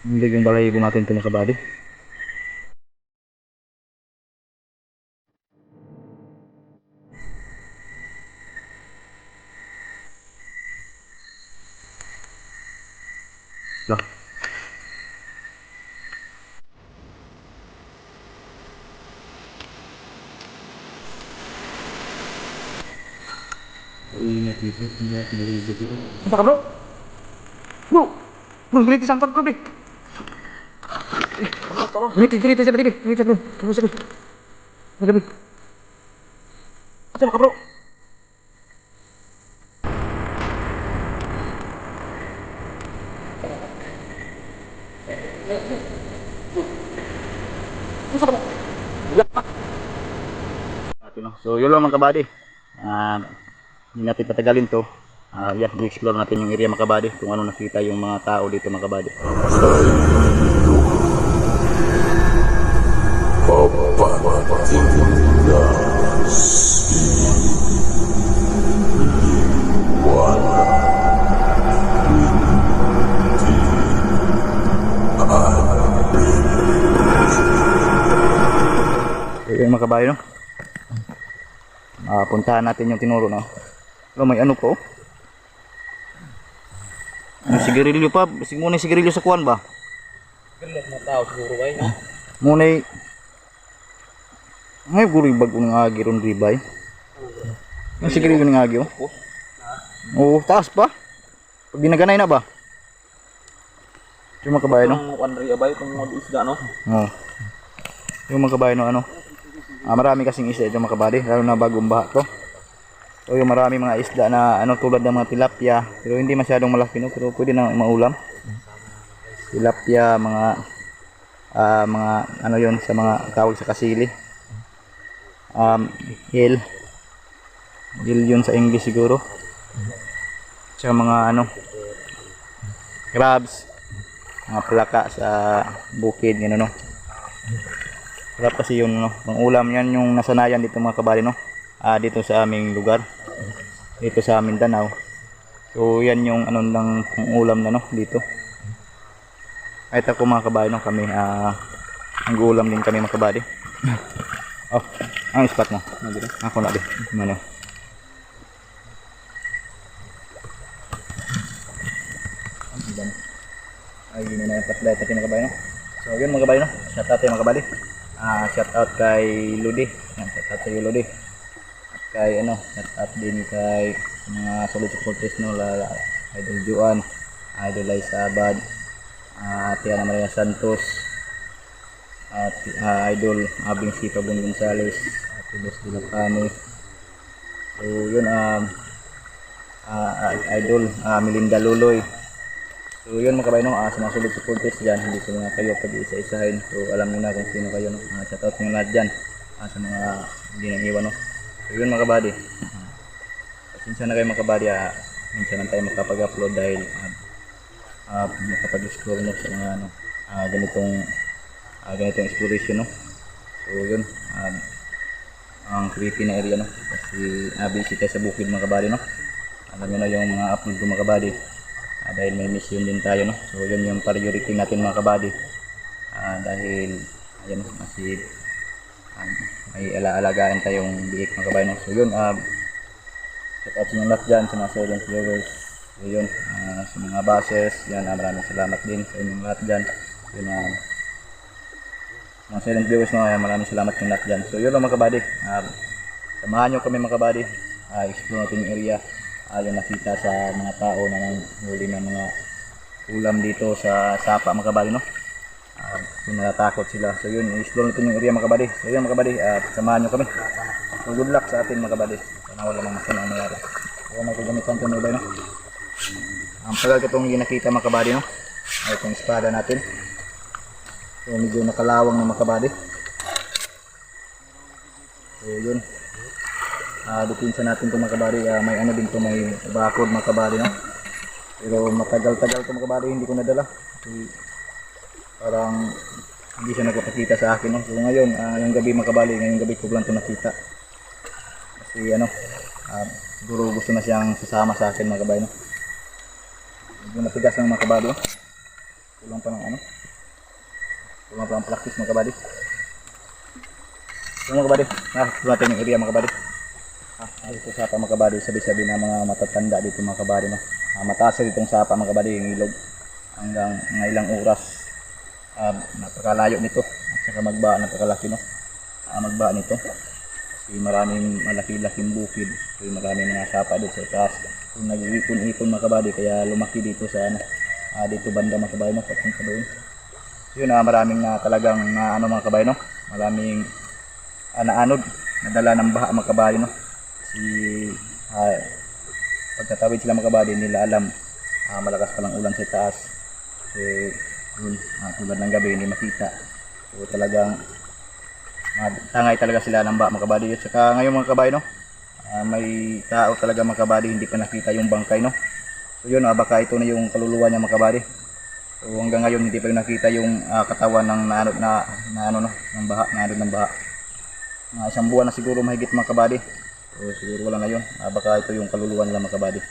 Hindi yung balahibo natin ito mga kabady. Lah. Ingat dito, ingat dito. Apa bro? Bro, bro, berhenti sampai bro, deh. Berhenti siapa tadi? Berhenti bro, terus bro. Berhenti. Apa bro? So yun lang mga kabady. Hindi natin patagalin to. Yan, i-explore natin yung area mga kabady, kung ano nakita yung mga tao dito mga kabady. So yun mga kabady, no? Puntahan natin yung tinuro na. Pero may ano po. Yung sigarilyo pa, muna yung sigarilyo sa kuwan ba? Ganun na tao siguro ba yun? Muna yung ngay guri bag ng agi ron ribay. Yung sigarilyo ng agi oh. Oo, taas pa. Pag ginaganay na ba? Yung mga kabayan no? Ang Andrea ba itong mga isda no? Oo. Yung mga kabayan no ano? Marami kasing isda ito mga kabady, lalo na bagong baha to. So yung marami mga isda na ano tulad ng mga tilapia, pero hindi masyadong malaki no, pero pwede na maulam. Tilapia, mga ano yon sa mga tawag sa kasili. Hill. Hill yun sa English siguro. Tsaka mga ano crabs, mga palaka sa bukid gano'n no. Sarap kasi yun no, pang ulam yan yung nasanayan dito mga kabady no. Dito sa aming lugar. Dito sa Mindanao. So yan yung ano lang pang ulam na no dito. Kahit ako mga kabady no, kami ang ulam din kami mga kabady. Oh, ang spot mo. Ako na din. Mano. Ay, yun na yung flashlight natin mga kabady no. So yun mga kabady no, shout out mga kabady. Shout out kay Ludi. Yan, shout out kay Ludi. At kay ano, shout out din kay mga solid supporters no, Idol Juan, Idol Liza Abad, Tiana Maria Santos, at Idol Abing Sipa Bong Gonzales, at Los Dilacani. So yun Idol Melinda Luloy. So yun mga kabay no, sa mga solid supporters dyan, hindi ko na kayo pag-isa-isahin. So alam niyo na kung sino kayo no. Shoutout nyo lahat dyan sa mga hindi nang iwan no. So yun mga kabady, pasensya na kayo mga kabady, minsan lang tayo makapag-upload dahil makapag-explore no sa mga ano, ganitong exploration no. So yun, ang creepy na area no, kasi busy tayo sa bukid mga kabady no. Alam nyo na yung mga upload ko mga kabady. Dahil may mission din tayo no. So yun yung priority natin mga kabady. Dahil ayan kasi may alagaan tayong biik mga kabady no. So yun shout out sa mga lahat dyan, sa mga silent viewers. So yun sa mga bosses yan, maraming salamat din sa inyong lahat dyan. Yun mga silent viewers no, maraming salamat sa lahat dyan. So yun lang mga kabady, samahan nyo kami mga kabady, explore natin yung area. Yung nakita sa mga tao na huli ng mga ulam dito sa sapa mga kabady no. Yung natatakot sila. So yun, i-explore natin yung area mga kabady. So yun mga kabady, samahan nyo kami. So good luck sa atin mga kabady. Sana wala mga masama ang nangyari. So may kagamitan ito nila no. Ang tagal ko itong nakita mga kabady no. Itong espada natin. So medyo nakalawang na mga kabady. So yun, dipinsa natin itong mga kabady. May ano din ito, may bakod mga kabady no. Pero matagal-tagal ito mga kabady, hindi ko nadala kasi parang hindi siya nagpapakita sa akin no. So ngayon, yung gabi mga kabady, ngayong gabi ko lang ito nakita kasi ano, siguro gusto na siyang sasama sa akin mga kabady no. Medyo matigas ng mga kabady no. So Kulang pa ng ano. Kulang pa ng practice mga kabady. So mga kabady, ito natin yung area mga kabady. Dito sapa mga kabady, sabi-sabi na mga matatanda dito mga kabady. No? Mataas ditong sapa mga kabady, yung ilog. Hanggang mga ilang oras. Napakalayo nito. At saka magba, napakalaki no. Magba nito. Kasi maraming malaki-laking bukid. Kasi maraming mga sapa dito sa taas. Kung nag-iipon-ipon mga kabady, kaya lumaki dito sa ano. Dito banda mga kabady, no? Papunta doon. Yun, maraming na talagang na ano mga kabady, no? Maraming naanod, nadala ng baha mga kabady, no? Kasi pagtatawid sila mga kabady, nila alam malakas palang ulan sa taas. Kasi yun, tulad ng gabi hindi makita. So talagang tangay talaga sila ng baha mga kabady. At saka ngayon mga kabady, no? May tao talaga mga kabady, hindi pa nakita yung bangkay, no? So yun, baka ito na yung kaluluwa niya mga kabady. So hanggang ngayon hindi pa yung nakita yung katawan ng naanod no, ng baha, naanod ng baha. Isang buwan na siguro mahigit mga kabady. So siguro wala na yun. Baka ito yung kaluluwa nila mga kabady.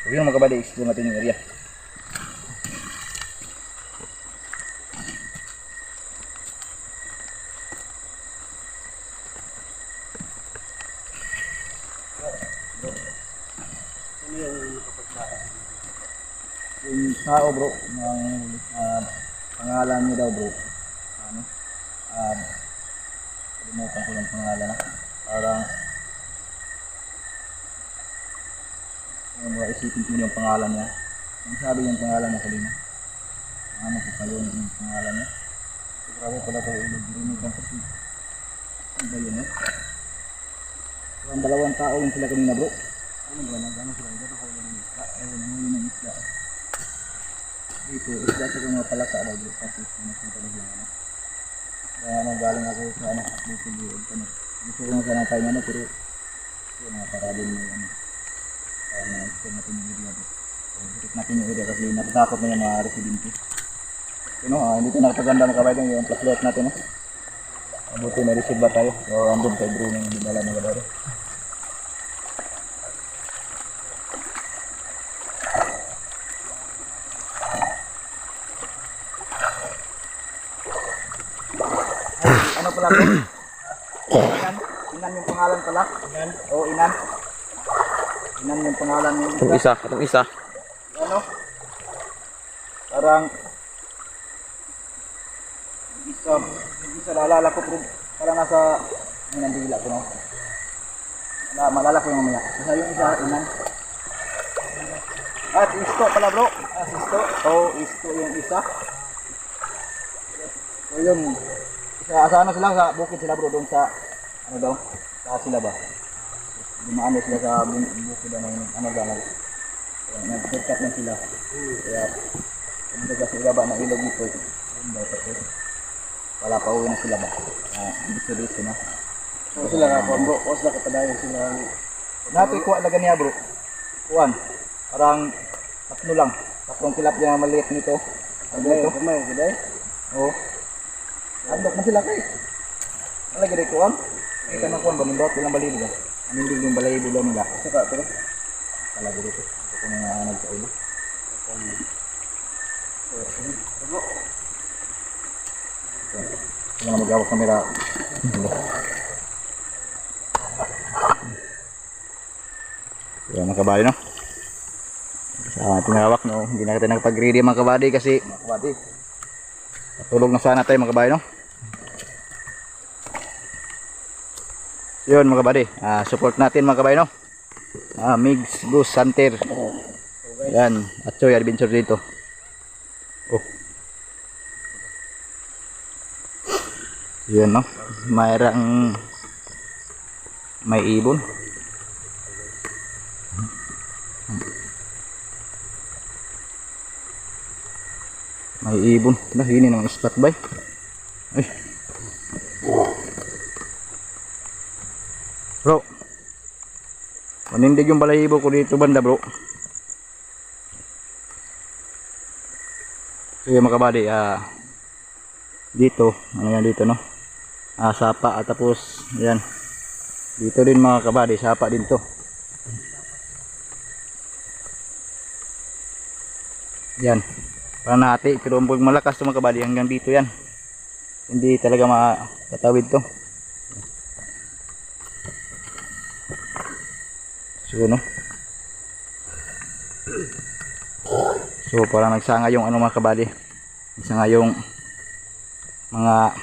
So yun mga kabady, explore natin yung area. Yung tao bro, ng pangalan niya daw bro, ano, kalimutan ko yung pangalan na, parang, yung mga isipin ko yung pangalan niya, ang sabi yung pangalan niya kanina, ano ko kayo yung pangalan niya, so, grabe pala ito, ilog-ilog kasi, ang ba yun eh, so ang dalawang tao yung sila kanina bro, ano ba, nagano sila, ito ako yung isla, ayun, nangulo ng isla, dito, isla sa mga palaka daw bro, kasi nakita na lang ano. Kaya galing ako sa ano, dito dito ano. Gusto ko na sana tayo ano, pero yun, nakakaralin mo ano. Kaya na-extend natin yung area dito. So, hikit natin yung area kasi natatakot na yung mga residente. So, no, dito nakapaganda mga kabayan yung plus lot natin. No? Mabuti may receive ba tayo? So, andun kay Bruno yung dinala ng gabaro. Ano pala bro? Inan yung pangalan pala? Inan? Oo, Inan. Inan yung pangalan yung isa. Itong isa. Ano? Parang isa naalala ko bro. Parang nasa Nandila ko no? Malala ko yung mamaya. Isa yung isa, Inan. At Isto pala bro. Isto. Oo, Isto yung isa. So yun. Sa ano sila, sa bukid sila bro, doon sa, ano daw, sa sila ba? Dumaano sila sa bukid na ng, ano ba, nag-shortcut lang sila. Kaya, kumbaga sa ibaba ng ilog dito, yun daw, tapos, wala pa uwi na sila ba? Dito na. So sila nga, bro, o sila kapadayon sila. Napikuha na ganiya bro, kuhan, parang tatlo lang, tatlong tilapia na maliit nito. Ano ito? Kamay, gilay? Oo. Andok na sila kay. Alagi rin kuwan. Kita na kuwan ba nindot ilang balibo ba? Nindig yung balayibo ba nila? Saka pero alagi dito. Ito na nga nag sa ulo. Ito na mag-awak kamera. Yan mga kabady no. Sa tinawak no, hindi na natin nagpag-ready mga kabady kasi mga kabady. Tulog na sana tayo mga kabady no. Yun mga kabady, support natin mga kabady no. Migs Goose Hunter. Yan, at Choy Adventure dito. Oh. Yun no, mayroong may ibon. May ibon. Nah, ini namang spot bay. Ay. Bro. Manindig yung balahibo ko dito banda, bro. So, yung mga kabady, dito, ano yan dito, no? Sapa, at tapos, yan. Dito din mga kabady, sapa din to. Yan. Parang nahati, pero pag malakas to mga kabady, hanggang dito yan. Hindi talaga matatawid to. So no. So parang nagsanga yung ano mga kabady. Nagsanga yung mga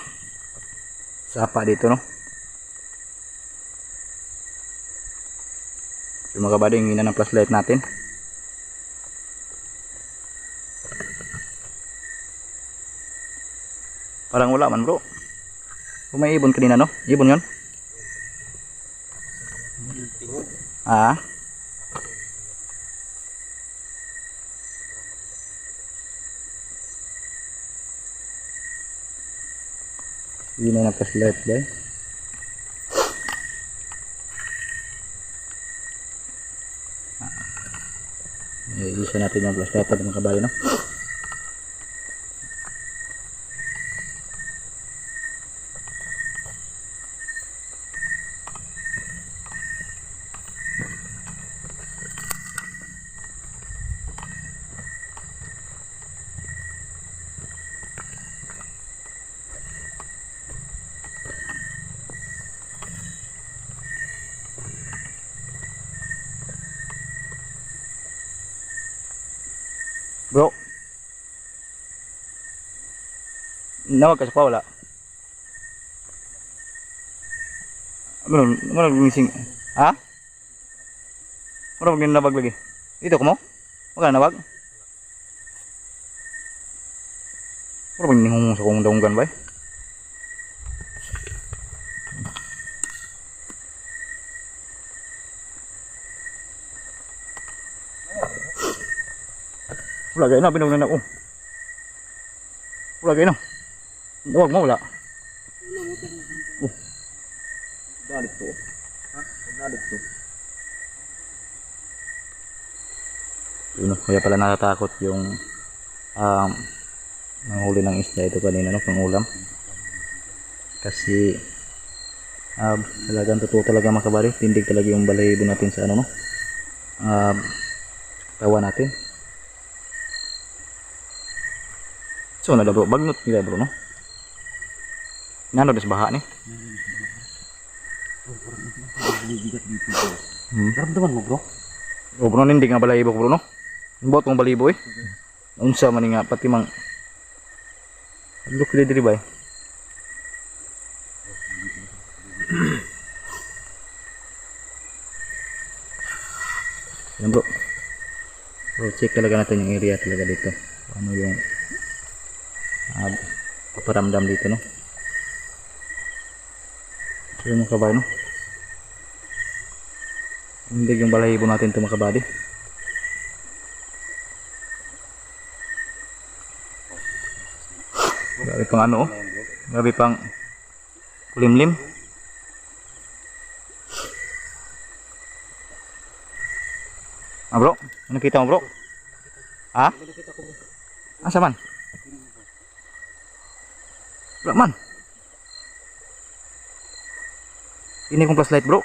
sapa dito no. So mga kabady, yung hina ng flashlight natin. Parang wala man bro. Kung may ibon kanina no? Ibon yun? Ah? Yun na flashlight ba? Isa natin yung flashlight at mga kabayo no? Bro, nawag ka sa pa wala? Ano nagmising? Ha? Ano magnawag lagi? Dito ko mo? Wala nawag? Ano magningong sa kong daunggan ba? Wala kayo na, binawag na ako. Wala kayo na. Nawag mo, wala. Galit to. Ha? Galit to. Yun, kaya pala natatakot yung nanghuli ng isda ito kanina, no, pang ulam. Kasi talagang totoo talaga mga kabady. Tindig talaga yung balahibo natin sa ano, no? Tawa natin. So nala bro, bagnot nila bro no. Nano des baha ni. Naramdaman mo bro? Oh bro, nindig nga balahibo bro no. Imbot kong balibo eh. Unsa man nga pati mang look diri ba? Yan bro. Bro, check talaga natin yung area talaga dito. Ano yung paparamdam dito no. So yung mga kabady no, hindi yung balahibo natin ito mga kabady. Grabe pang ano oh, grabe pang kulimlim. Bro, ano kita mo bro? Ha? Asa man? Wala man. Ini kong flashlight bro.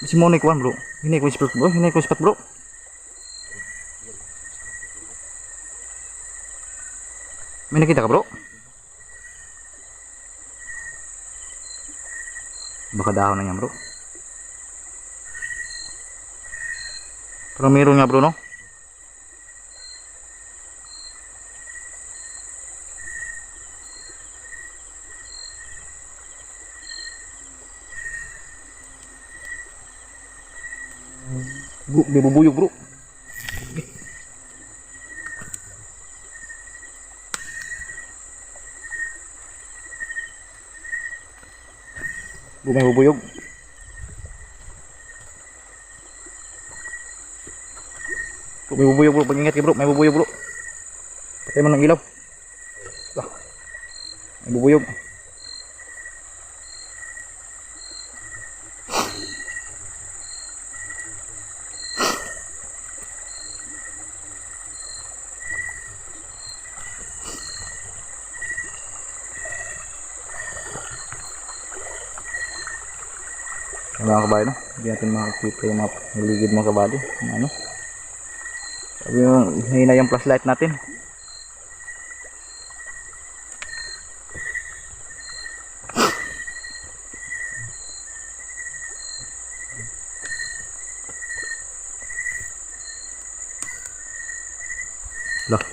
Masih mau naik kuan bro. Ini kong spot bro. Ini kong spot bro. May nakita ka bro? Baka dahon na yan bro. Pero meron nga bro no. Bro, dia bubuyog bro. Bro, may bubuyog. Bro, may bubuyog bro. Pag-ingat kayo bro, may bubuyog bro. Patay mo ng ilaw. Ah, may bubuyog. Mga kabady no, hindi natin makikita yung mga ligid mga kabady, ano Sabi yung hina yung flashlight natin. Lah.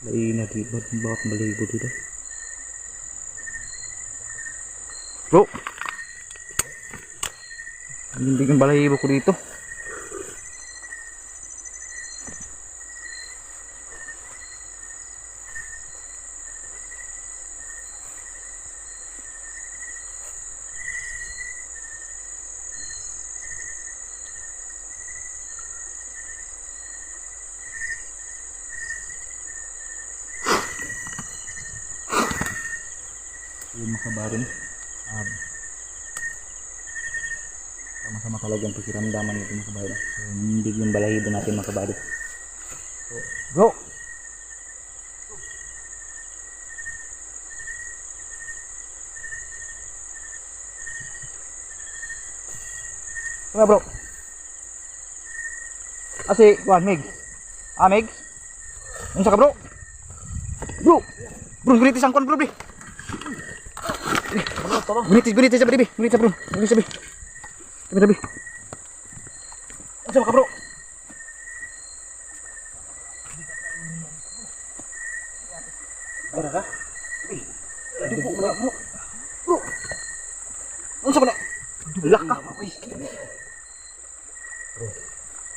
Lain na dito, bakit balibo dito? Bro. Hindi yung balahibo ko dito. Yung makabarin. Sama-sama talagang pakiramdaman ito mga kabady. So, hindi yung balahibo natin mga kabady. So, bro! Ano bro? Asi, Juan, Mig. Mig? Ano ka bro? Bro! Bro, gunitis ang kuan bro, bro. Gunitis sabi, bro. Gunitis sabi. Sabi. Ano ka bro? Bara ka? Dugo mo bro. Bro. Ano sa bala? Lak ka. Bro.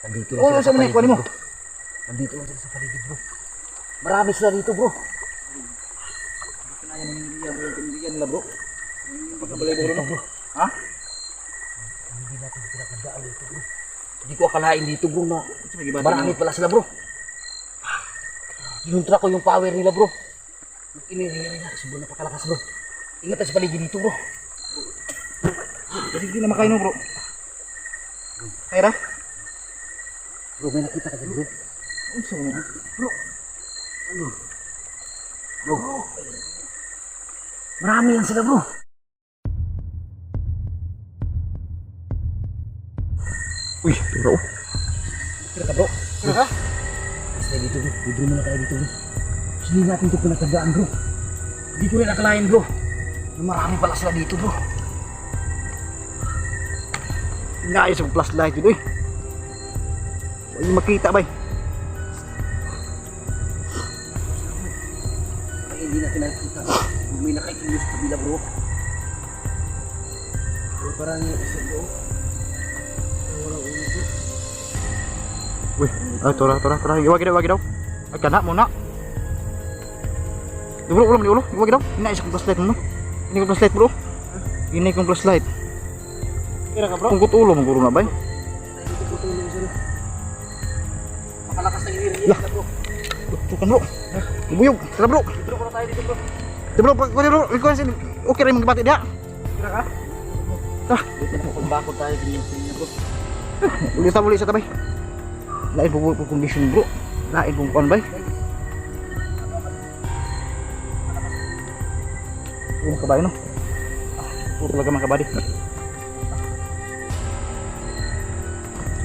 Nandito lang sila sa paligid mo. Nandito lang sila sa paligid bro. Marami sila dito bro. Kaya nang hindi nila bro. Pagkabalay bro. Ha? Hindi natin pinakadaan dito bro. Hindi ko akalain dito bro na marami pala sila bro. Kinuntra ko yung power nila bro. Inirira sobrang napakalakas bro. Ingat tayo sa paligid dito bro. Kasi hindi na makain bro. Kaya bro, may nakita ka bro. Ano sa mga bro? Ano? Bro. Marami yan sila bro. Uy, bro. Kira ka bro? Kira ka? Basta dito bro. Bibro muna tayo dito bro. Hindi natin ito pinagtagdaan bro. Hindi ko rin akalain bro. Marami pala sila dito bro. Inayos ang flashlight dito eh. Huwag makita ba eh. Ay hindi natin nakikita. May nakaikilos sa kabila bro. Ay parang yung isa bro. Walang ulo bro. Uy, ay tora. Iwag daw. Ay kana muna. Bro, ulam di ulo. Iwag daw. Inayos ang flashlight mo no. Ini kong flashlight bro. Ini kong flashlight. Kira ka bro? Kung kutulo mong guro na ba eh? Makalakas na iriya bro. Bukan bro. Buyog. Tara bro. Bro, ko na tayo dito bro. Di bro, okay rin mga bati dia. Kira ka? Tara. Bakod tayo ganyan bro. Uli sa tabay. Lain po kondisyon bro. Lain po kuan bay. Mga kabady no. Ito talaga mga kabady. So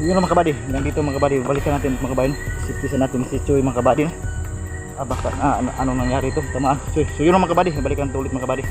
yun lang mga kabady. Nandito mga kabady. Balikan natin mga kabady no. Siptisan natin si Choy mga kabady no. Baka anong nangyari ito. Tamaan. So yun lang mga kabady. Balikan natin ulit mga kabady.